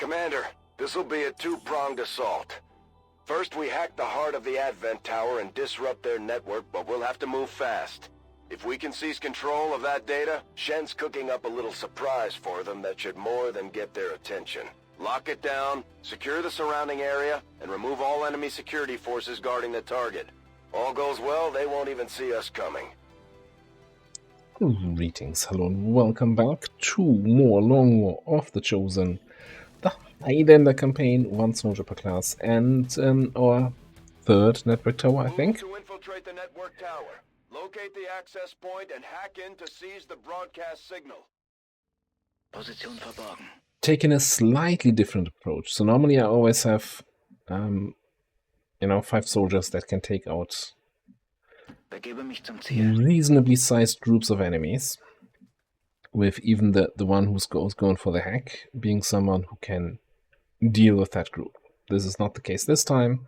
Commander, this'll be a two-pronged assault. First, we hack the heart of the Advent Tower and disrupt their network, but we'll have to move fast. If we can seize control of that data, Shen's cooking up a little surprise for them that should more than get their attention. Lock it down, secure the surrounding area, and remove all enemy security forces guarding the target. All goes well, they won't even see us coming. Greetings, hello and welcome back to more Long War of the Chosen, the Highlander campaign, 1 soldier per class, and our third network tower, I think. Move to infiltrate the network tower. Locate the access point and hack in to seize the broadcast signal. Position verborgen. Taking a slightly different approach. So normally I always have, 5 soldiers that can take out Begebe mich zum Ziel. reasonably sized groups of enemies, with even the one who's going for the hack being someone who can deal with that group. This is not the case this time.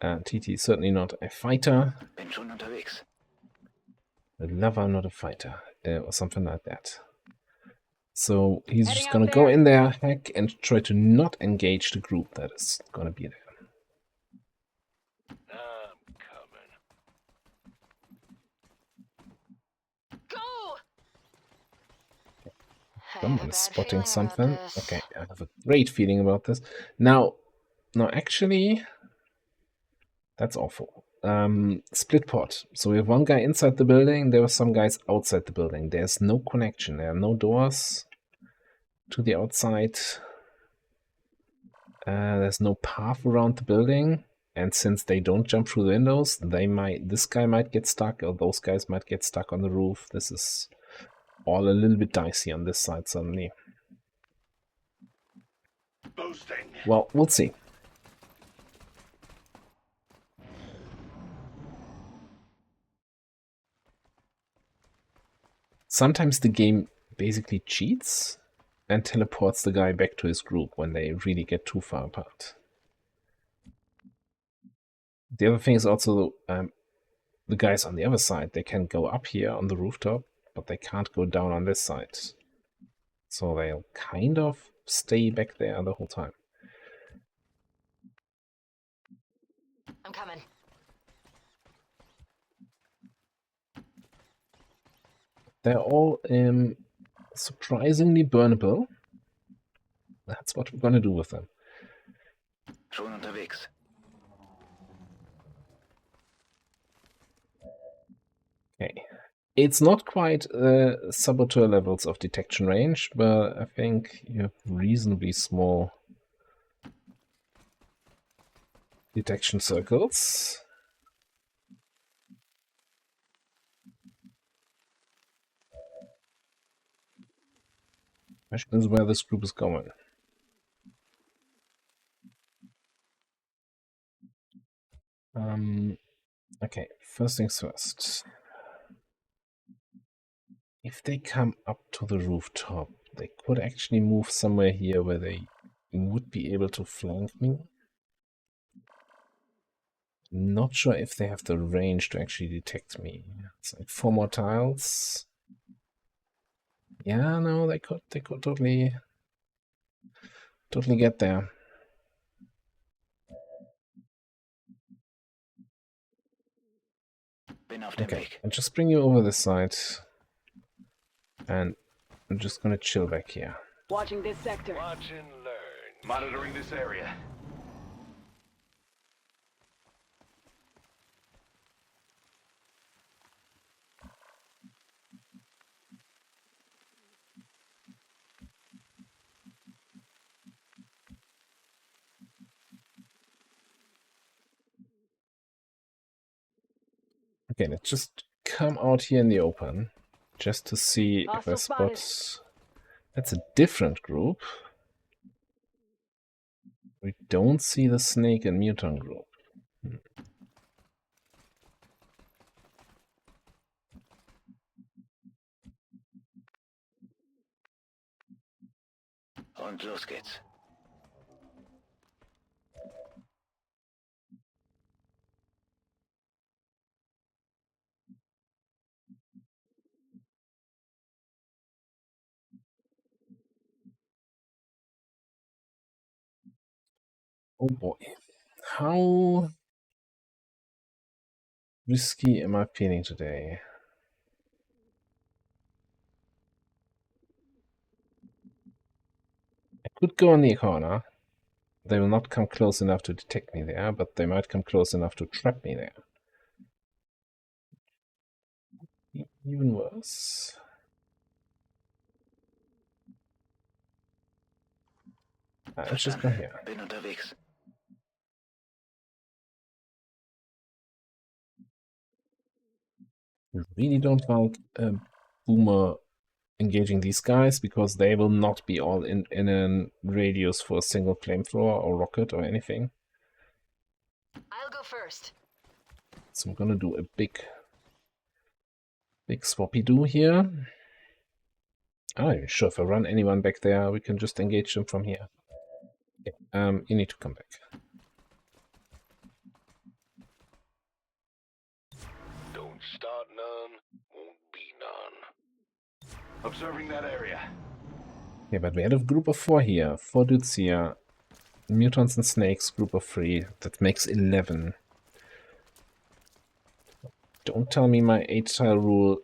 TT is certainly not a fighter. Bin schon unterwegs. A lover, not a fighter, or something like that. So he's just gonna go in there, hack, and try to not engage the group that is gonna be there. I'm coming. Go! Someone's spotting something. Okay, I have a great feeling about this. Now, actually, that's awful. Split pot. So we have one guy inside the building, there are some guys outside the building. There's no connection, there are no doors to the outside. There's no path around the building, and since they don't jump through the windows, this guy might get stuck, or those guys might get stuck on the roof. This is all a little bit dicey on this side suddenly. Boosting. Well, we'll see. Sometimes the game basically cheats and teleports the guy back to his group when they really get too far apart. The other thing is also the guys on the other side, they can go up here on the rooftop, but they can't go down on this side. So they'll kind of stay back there the whole time. I'm coming. They're all surprisingly burnable. That's what we're gonna do with them. Schon unterwegs. Okay. It's not quite saboteur levels of detection range, but I think you have reasonably small detection circles. Question is where this group is going. Okay, first things first. If they come up to the rooftop, they could actually move somewhere here where they would be able to flank me. Not sure if they have the range to actually detect me. It's like 4 more tiles. Yeah, no, they could totally get there. Bin auf dem Okay, Weg. I'll just bring you over this side. And I'm just gonna chill back here. Watching this sector. Watch and learn. Monitoring this area. Okay, let's just come out here in the open. Just to see if I spot... That's a different group. We don't see the Snake and Mutant group. Und los geht's. Oh boy. How risky am I feeling today? I could go on the corner. They will not come close enough to detect me there, but they might come close enough to trap me there. Even worse. Let's just go here. Bin unterwegs. I really don't like Boomer engaging these guys because they will not be all in a radius for a single flamethrower or rocket or anything. I'll go first. So I'm gonna do a big swappy-doo here. I'm sure if I run anyone back there, we can just engage them from here. Okay, you need to come back. Don't start none, won't be none. Observing that area. Yeah, but we had a group of 4 here. 4 dudes here. Mutants and snakes, group of 3. That makes 11. Don't tell me my 8-tile rule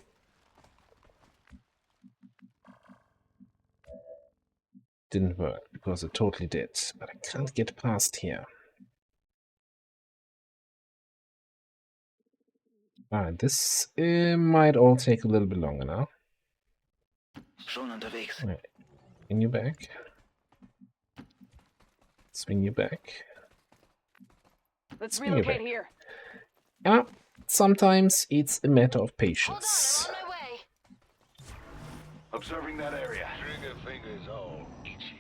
didn't work, because it totally did. But I can't get past here. Alright, this might all take a little bit longer now. Schon unterwegs. Right. Swing you back. Swing you back. Let's Swing you relocate back. here. Yeah, sometimes it's a matter of Hold on, patience. I'm on my way. Observing that area. Trigger fingers all itchy.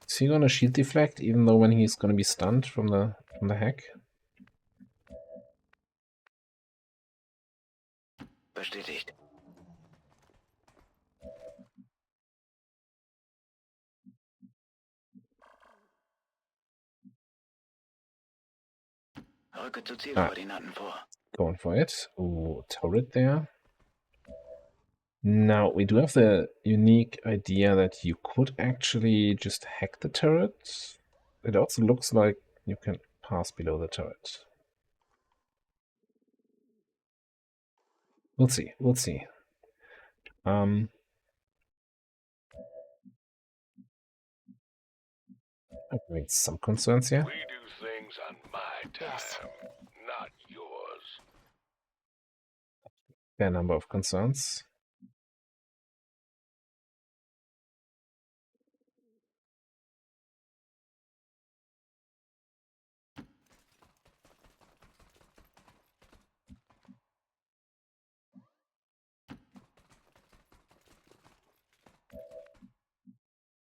Is he gonna shield deflect even though when he's gonna be stunned from the hack? Bestätigt. Rücke zu Zielkoordinaten vor. Going for it. Ooh, turret there. Now, we do have the unique idea that you could actually just hack the turret. It also looks like you can pass below the turret. We'll see, we'll see. I've made some concerns here. We do things on my time, Yes. not yours. Fair number of concerns.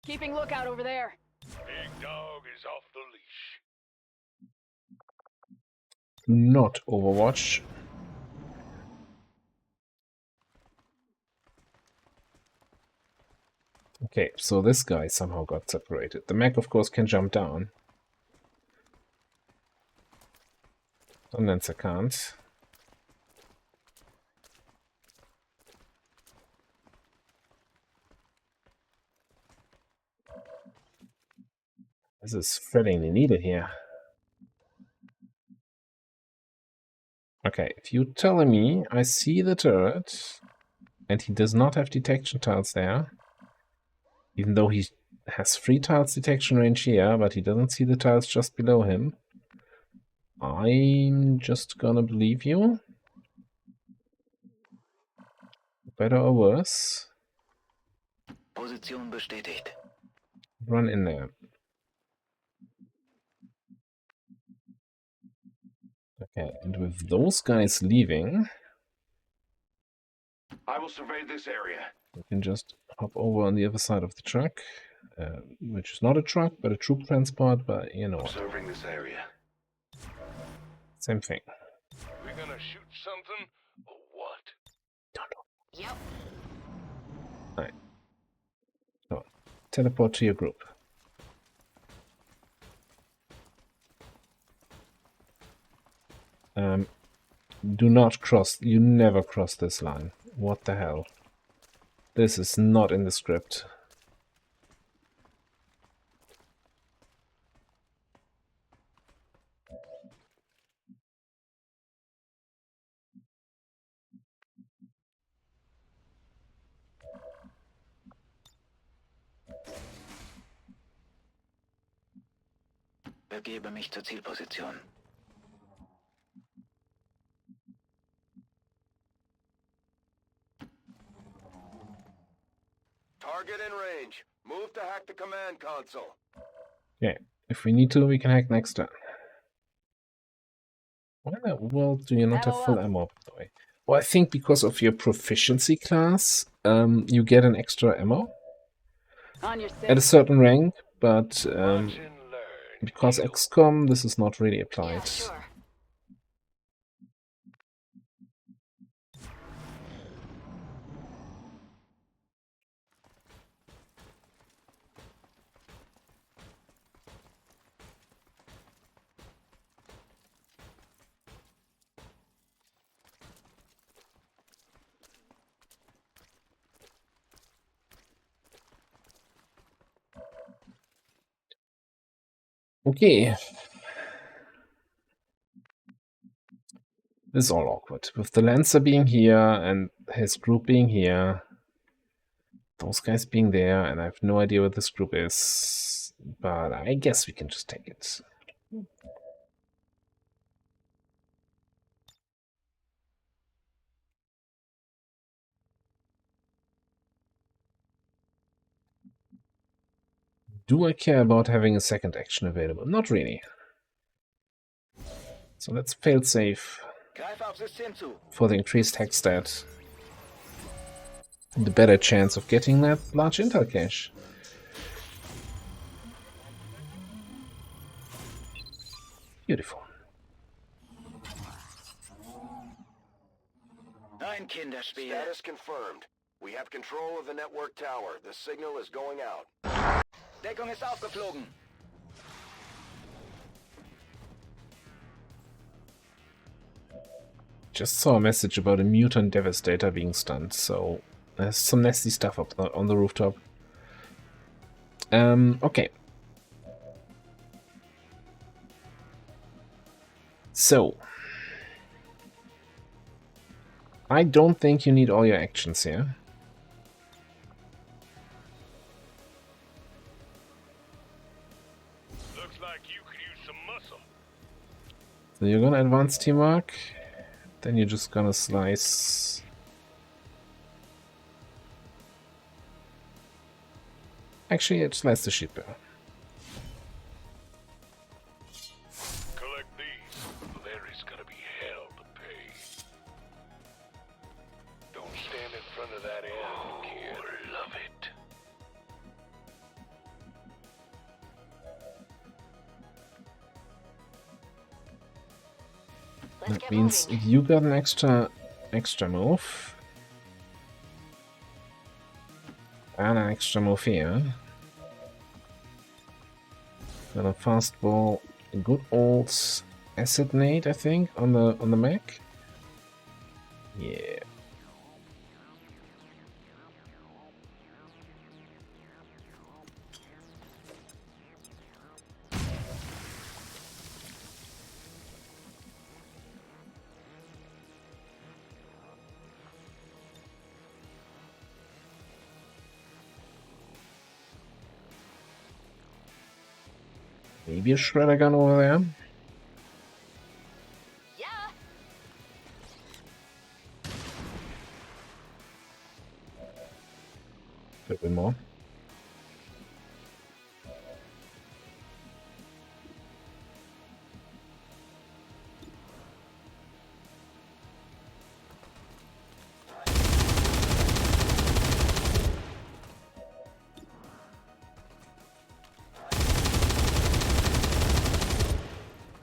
Keeping lookout over there. Big dog is off the leash. Not Overwatch. Okay, so this guy somehow got separated. The mech, of course, can jump down. Condenser can't. This is threading the needle here. Okay, if you're telling me I see the turret and he does not have detection tiles there, even though he has 3 tiles detection range here, but he doesn't see the tiles just below him, I'm just gonna believe you. Better or worse. Position bestätigt. Run in there. Okay, and with those guys leaving, I will survey this area. we can just hop over on the other side of the truck, which is not a truck, but a troop transport, but you know what. Observing this area. Same thing. We gonna shoot something or what? Don't know. Yep. So, teleport to your group. do not cross. You never cross this line. What the hell? This is not in the script. Begebe mich zur Zielposition. Target in range. Move to hack the command console. Yeah, if we need to, we can hack next turn. Why in the world do you not have full ammo, by the way? Well, I think because of your proficiency class, you get an extra ammo On your at a six. certain rank, but because XCOM, this is not really applied. Yeah, sure. Okay. This is all awkward. With the Lancer being here and his group being here, those guys being there, and I have no idea what this group is, but I guess we can just take it. Do I care about having a second action available? Not really. So let's fail safe Greif auf System zu. for the increased hack stat. The better chance of getting that large intel cache. Beautiful. Ein Kinderspiel. Status confirmed. We have control of the network tower. The signal is going out. Deckung ist aufgeflogen. Just saw a message about a mutant devastator being stunned, so there's some nasty stuff up on the rooftop. Okay. So, I don't think you need all your actions here. Looks like you could use some muscle. So you're gonna advance teamwork, then you're just gonna slice. Actually, it slice the ship better. Collect these. Larry's gonna be hell to pay. Don't stand in front of that end, kid. Oh, love it. Let's That get means moving. you got an extra move. And an extra move here. Gonna fastball a good old acid nade, I think, on the mech. Yeah. Maybe a shredder gun over there. Yeah. Could be more.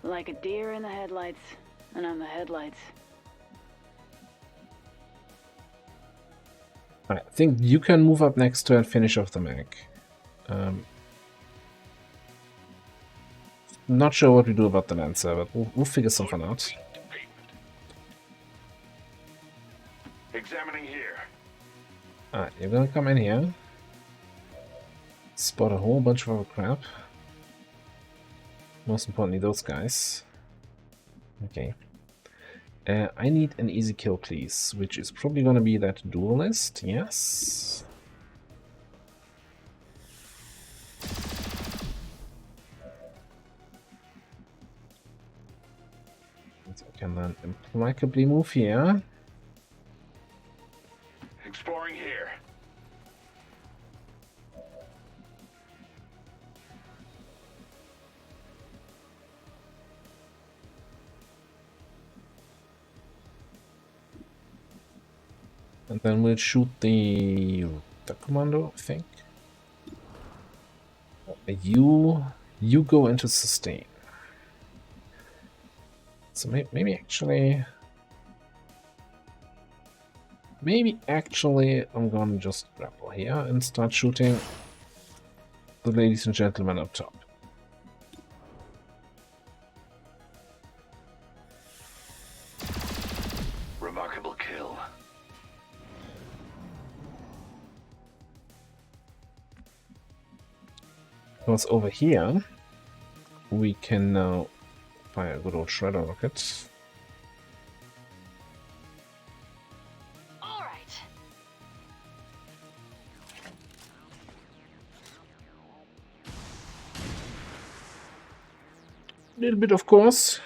Like a deer in the headlights, and I'm the headlights. I think you can move up next to and finish off the mech. Not sure what we do about the Lancer, but we'll figure something out. Feet to pavement. Examining here. Alright, you're gonna come in here. Spot a whole bunch of other crap. Most importantly, those guys. Okay. I need an easy kill, please, which is probably gonna be that duelist. Yes. So I can then implacably move here. Exploring here. And then we'll shoot the commando, I think. You go into sustain. So maybe actually I'm gonna just grapple here and start shooting the ladies and gentlemen up top. Remarkable kill. Because over here we can now fire a good old shredder rocket. All right. A little bit, of course.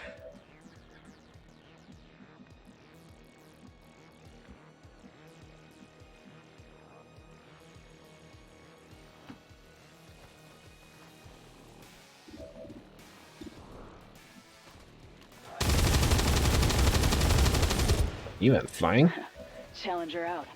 You went flying. Challenger out.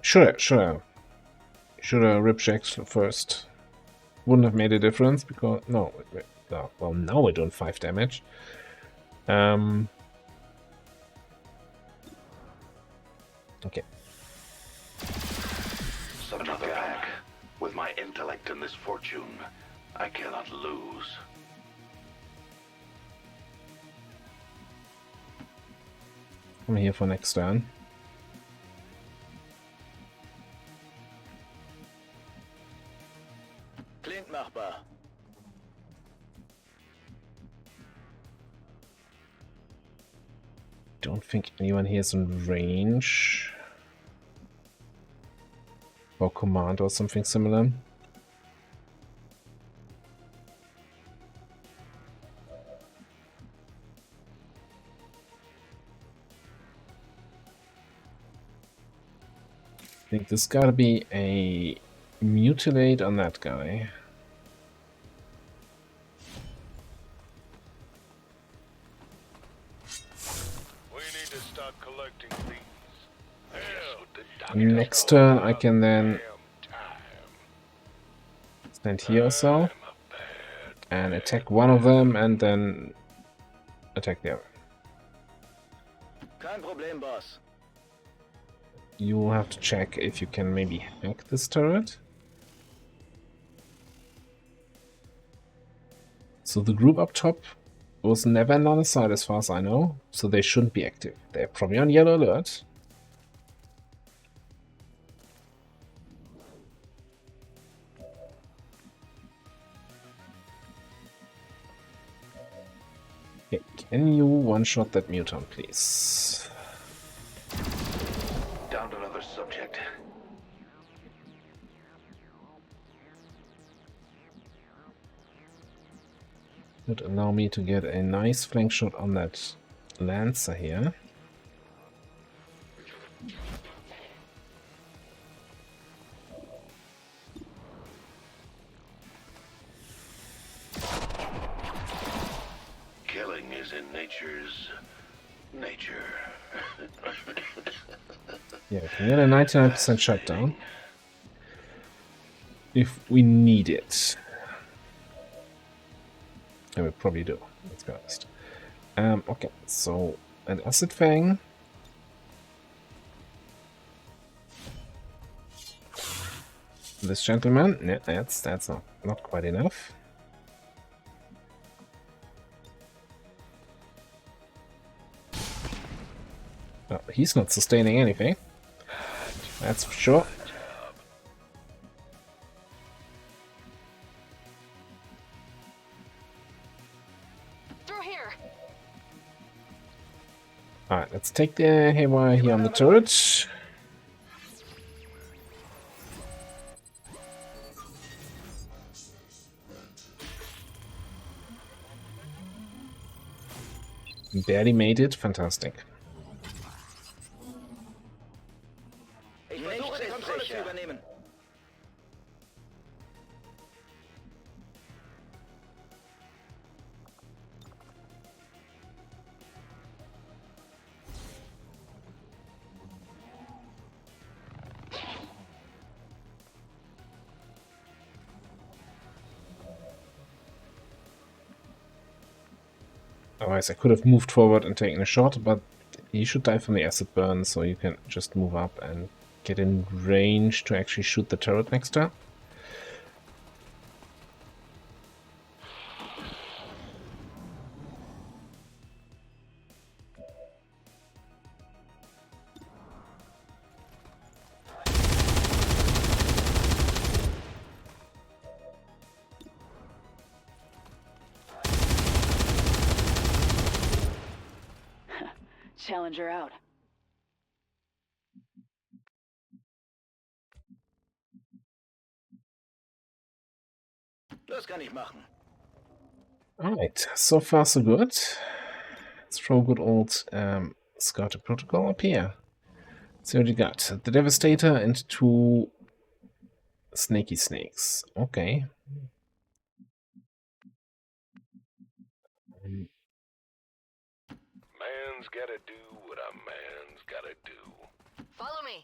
Sure. Should have rip checks first. Wouldn't have made a difference because no. Well, now we're doing 5 damage. Okay. Another pack. With my intellect and this fortune, I cannot lose. I'm here for next turn. Klingt machbar. Don't think anyone here is in range. Or command or something similar. I think there's gotta be a mutilate on that guy. We need to start collecting these. Next turn I can then stand here or so and attack one of them and then attack the other. Kein Problem, Boss. You will have to check if you can maybe hack this turret. So the group up top was never on the side as far as I know, so they shouldn't be active. They're probably on yellow alert. Okay, can you one-shot that mutant, please? Down another subject. Would allow me to get a nice flank shot on that Lancer here. Killing is in nature's nature. Yeah, we can get a 99% shutdown. If we need it. Yeah, we probably do. Let's be honest. Okay, so an acid fang. This gentleman. Yeah, that's not quite enough. Well, he's not sustaining anything. That's for sure. Through here. Alright, let's take the haywire here on the turret. Barely made it. Fantastic. Ich versuche die Kontrolle zu übernehmen. Otherwise, I could have moved forward and taken a shot, but he should die from the acid burn, so you can just move up and get in range to actually shoot the turret next turn. Challenger out. Das kann ich machen. Alright, so far so good. Let's throw good old Scatter Protocol up here. So what you got? The Devastator and 2 Snaky Snakes. Okay. Man's gotta do what a man's gotta do. Follow me.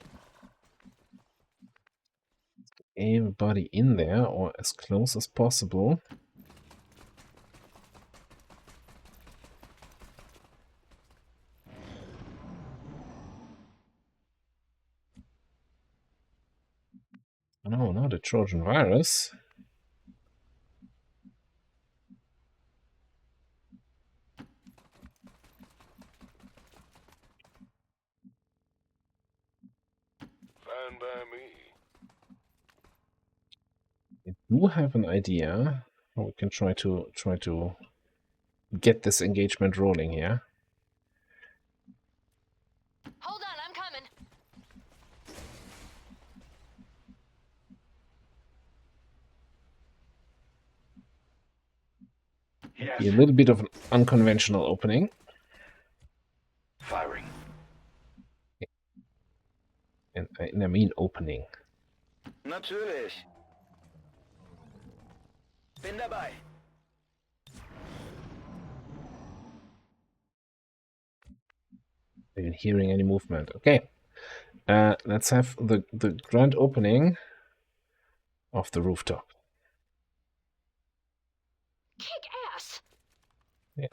Everybody in there, or as close as possible. No, not the Trojan virus. Fine by me. I do have an idea how we can try to get this engagement rolling here. Hold on, I'm coming. Yes. Be a little bit of an unconventional opening. Firing. And I mean opening. Natürlich. Bin dabei. Even hearing any movement. Okay. Let's have the grand opening of the rooftop. Kick ass. Yeah,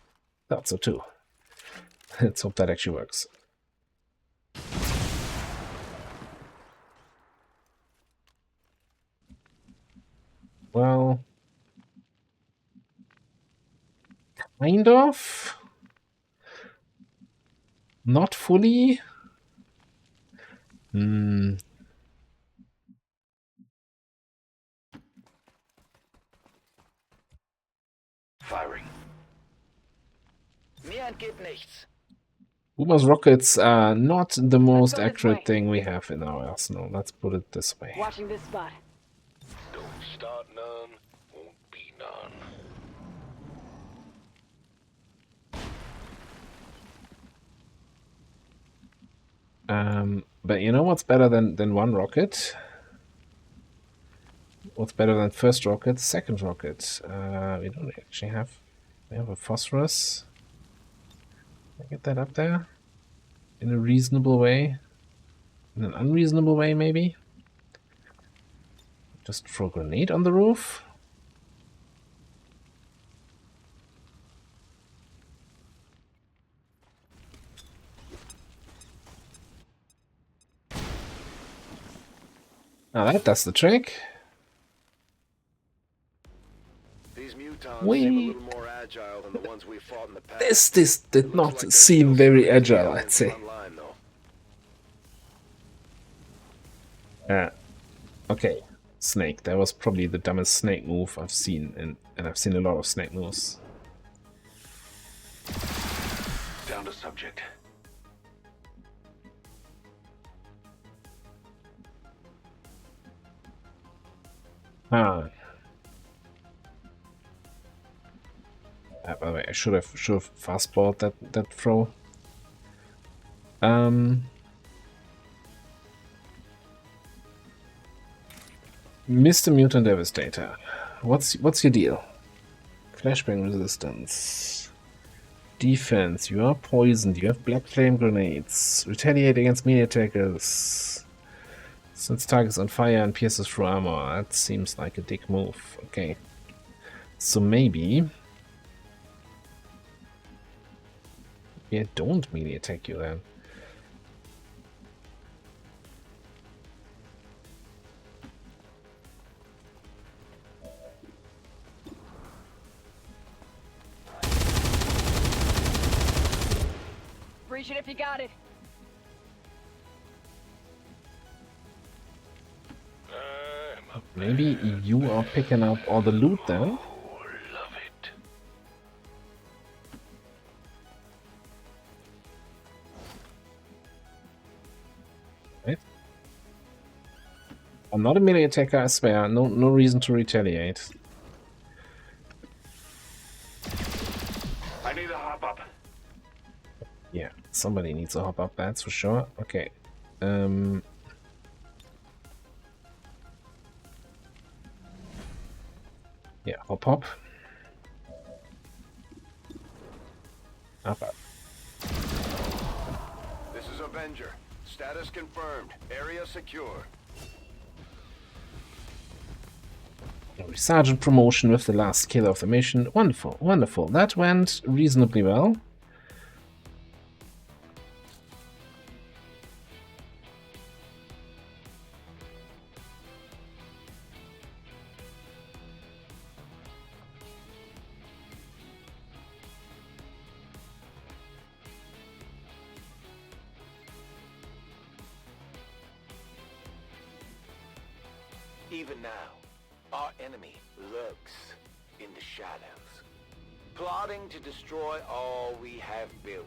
thought so too. Let's hope that actually works. Well, kind of. Not fully. Firing. Mir entgeht nichts. Uma's rockets are not the most go this accurate way. thing we have in our arsenal. Let's put it this way. Watching this spot. Don't start none, won't be none. But you know what's better than one rocket? What's better than first rocket? Second rocket. We don't actually have. We have a phosphorus. Can I get that up there in a reasonable way? In an unreasonable way, maybe. Just throw a grenade on the roof. Now that does the trick. These mutons Whee! seem a little more agile than the ones we fought in the past. This did Looks not like there's seem still very some crazy agile, I'd aliens say. online, though. Okay, snake. That was probably the dumbest snake move I've seen, and I've seen a lot of snake moves. Down to subject. Ah. By the way, I should have fastballed that throw. Mr. Mutant Devastator, what's your deal? Flashbang resistance, defense. You are poisoned. You have black flame grenades. Retaliate against melee attackers. Since targets on fire and pierces through armor. That seems like a dick move. Okay, so maybe. Yeah, don't melee attack you then. Breach it if you got it. Maybe you are picking up all the loot then? Oh, love it. Right. I'm not a melee attacker, I swear. No reason to retaliate. I need to hop up. Yeah, somebody needs to hop up, that's for sure. Okay. Yeah, hop. Hop up. This is Avenger. Status confirmed. Area secure. Sergeant promotion with the last kill of the mission. Wonderful, wonderful. That went reasonably well. Even now, our enemy lurks in the shadows, plotting to destroy all we have built,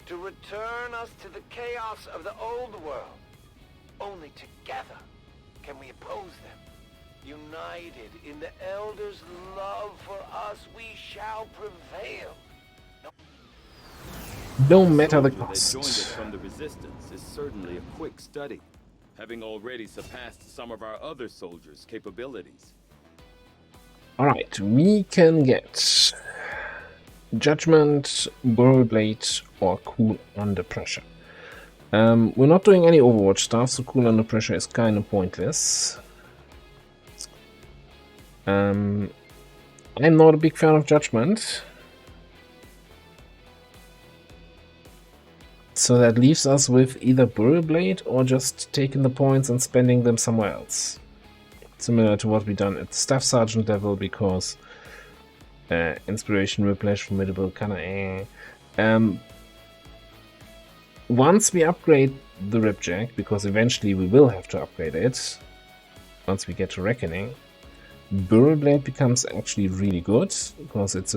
to return us to the chaos of the old world. Only together can we oppose them. United in the Elders' love for us, we shall prevail. No matter the Soldier that cost. joined us from the Resistance is certainly a quick study, having already surpassed some of our other soldiers' capabilities. Alright, we can get Judgment, Burrow Blade, or Cool Under Pressure. We're not doing any Overwatch stuff, so Cool Under Pressure is kind of pointless. I'm not a big fan of Judgment. So that leaves us with either Burrow Blade or just taking the points and spending them somewhere else. Similar to what we done at Staff Sergeant level, because Inspiration, Whiplash, Formidable, kinda once we upgrade the Ripjack, because eventually we will have to upgrade it, once we get to Reckoning, Burrow Blade becomes actually really good, because it's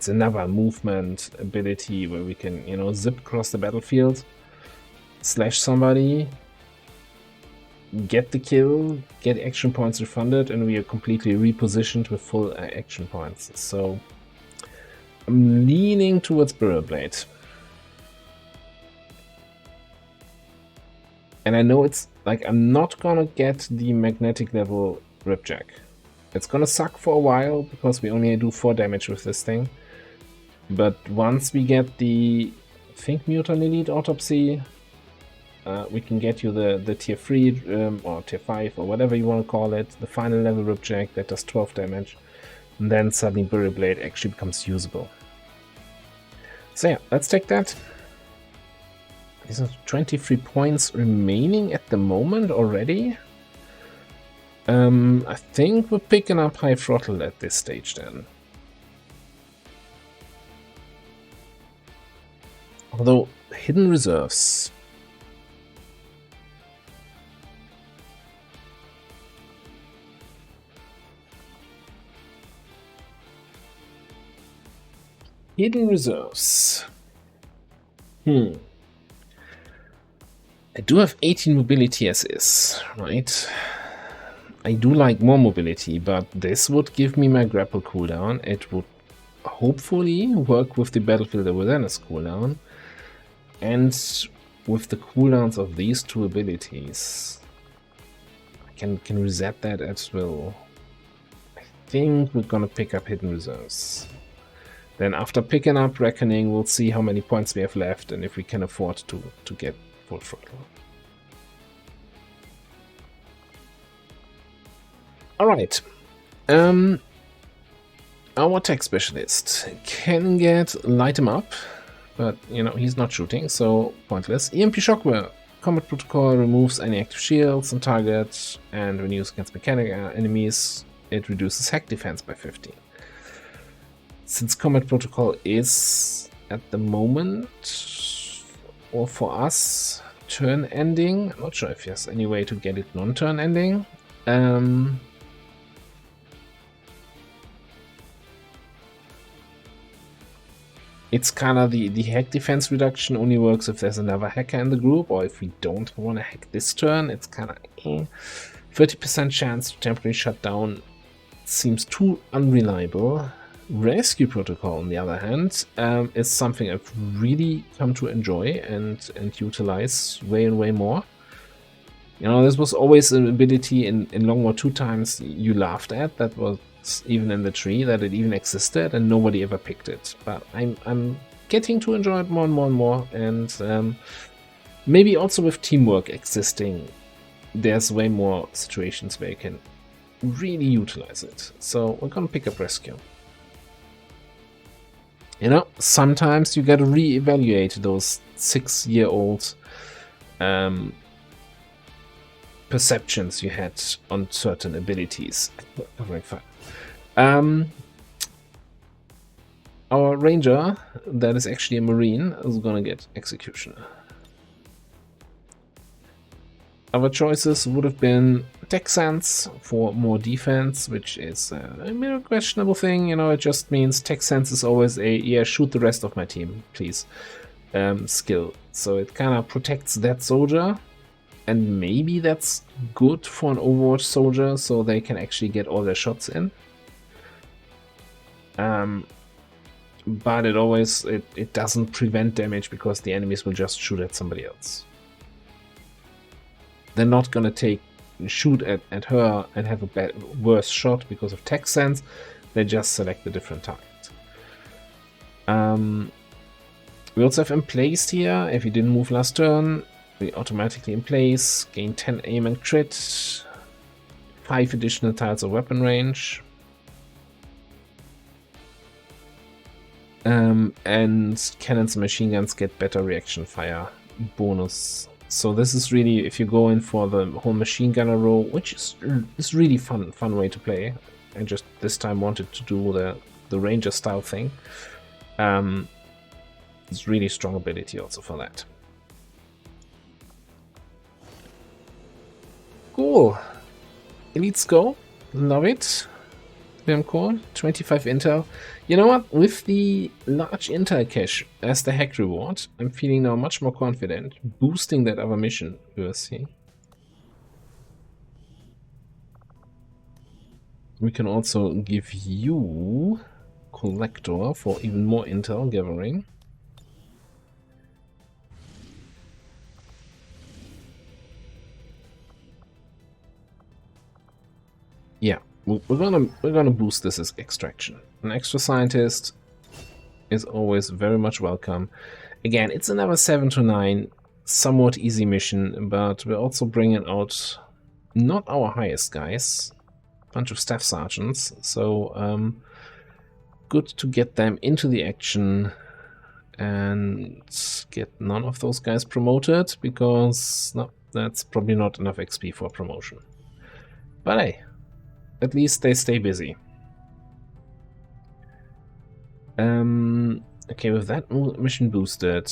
another movement ability where we can, you know, zip across the battlefield, slash somebody, get the kill, get action points refunded, and we are completely repositioned with full action points. So I'm leaning towards Burrow Blade. And I know it's like I'm not gonna get the magnetic level Ripjack. It's gonna suck for a while because we only do 4 damage with this thing. But once we get the, I think, Mutant Elite Autopsy, we can get you the tier 3 or tier 5 or whatever you want to call it, the final level Ripjack that does 12 damage. And then suddenly Burrow Blade actually becomes usable. So yeah, let's take that. These are 23 points remaining at the moment already. I think we're picking up high throttle at this stage then. Although, hidden reserves. Hidden reserves. I do have 18 mobility as is, right? I do like more mobility, but this would give me my grapple cooldown. It would hopefully work with the Battlefield Awareness cooldown. And with the cooldowns of these two abilities, I can reset that as well. I think we're gonna pick up Hidden Reserves. Then after picking up Reckoning, we'll see how many points we have left and if we can afford to get full throttle. Alright. Our tech specialist can get Light Him Up, but you know, he's not shooting, so pointless. EMP Shockwave. Combat Protocol removes any active shields on target, and when used against mechanic enemies, it reduces hack defense by 15. Since Combat Protocol is, at the moment, or for us, turn ending, I'm not sure if there's any way to get it non-turn ending. It's kind of the hack defense reduction only works if there's another hacker in the group, or if we don't want to hack this turn. It's kind of 30% chance to temporarily shut down seems too unreliable. Rescue Protocol, on the other hand, is something I've really come to enjoy and utilize way and way more. You know, this was always an ability in Long War 2 times you laughed at. That was even in the tree, that it even existed, and nobody ever picked it. But I'm getting to enjoy it more and more and more, and maybe also with teamwork existing, there's way more situations where you can really utilize it. So we're gonna pick up Rescue. You know, sometimes you gotta re-evaluate those 6-year-old perceptions you had on certain abilities. Very fun. Our ranger, that is actually a marine, is gonna get Executioner. Other choices would have been Tech Sense for more defense, which is a mere questionable thing. You know, it just means Tech Sense is always a yeah, shoot the rest of my team, please skill. So it kind of protects that soldier, and maybe that's good for an Overwatch soldier, so they can actually get all their shots in. But it always it doesn't prevent damage because the enemies will just shoot at somebody else. They're not gonna shoot at her and have a worse shot because of Tech Sense. They just select a different target. We also have Emplaced here. If you didn't move last turn, we automatically in place, gain 10 aim and crit, 5 additional tiles of weapon range. And cannons and machine guns get better reaction fire bonus. So this is really, if you go in for the whole machine gunner role, which is really fun way to play. I just this time wanted to do the ranger style thing. It's really strong ability also for that. Cool. Elites go. Love it. Damn cool. 25 intel. You know what? With the large intel cache as the hack reward, I'm feeling now much more confident boosting that other mission we were seeing. We can also give you Collector for even more intel gathering. Yeah, we're gonna boost this as extraction. An extra scientist is always very much welcome. Again, it's another 7 to 9, somewhat easy mission, but we're also bringing out not our highest guys, a bunch of staff sergeants. So good to get them into the action and get none of those guys promoted, because no, that's probably not enough XP for promotion. But hey, at least they stay busy. Okay, with that mission boosted,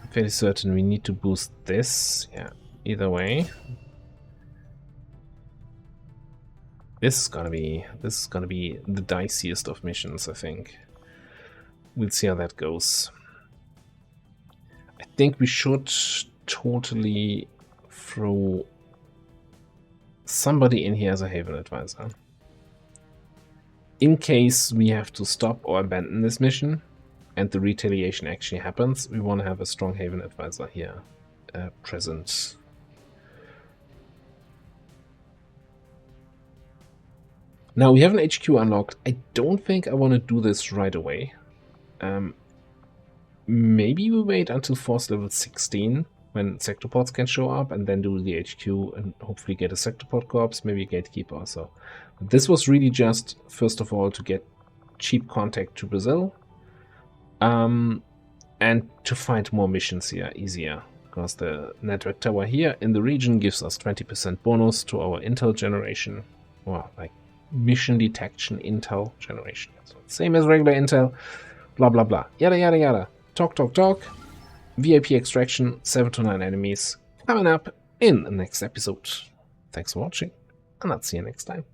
I'm fairly certain we need to boost this. Yeah, either way. This is gonna be the diciest of missions, I think. We'll see how that goes. I think we should totally throw somebody in here as a Haven Advisor. In case we have to stop or abandon this mission and the retaliation actually happens, we want to have a strong Haven Advisor here present. Now we have an HQ unlocked. I don't think I want to do this right away. Maybe we wait until Force level 16 when Sectoports can show up and then do the HQ and hopefully get a Sectoport Corps, maybe a Gatekeeper also. But this was really just, first of all, to get cheap contact to Brazil and to find more missions here easier, because the network tower here in the region gives us 20% bonus to our intel generation, or like mission detection intel generation. So same as regular intel, blah blah blah, yada yada yada. Talk. VIP extraction, 7 to 9 enemies, coming up in the next episode. Thanks for watching, and I'll see you next time.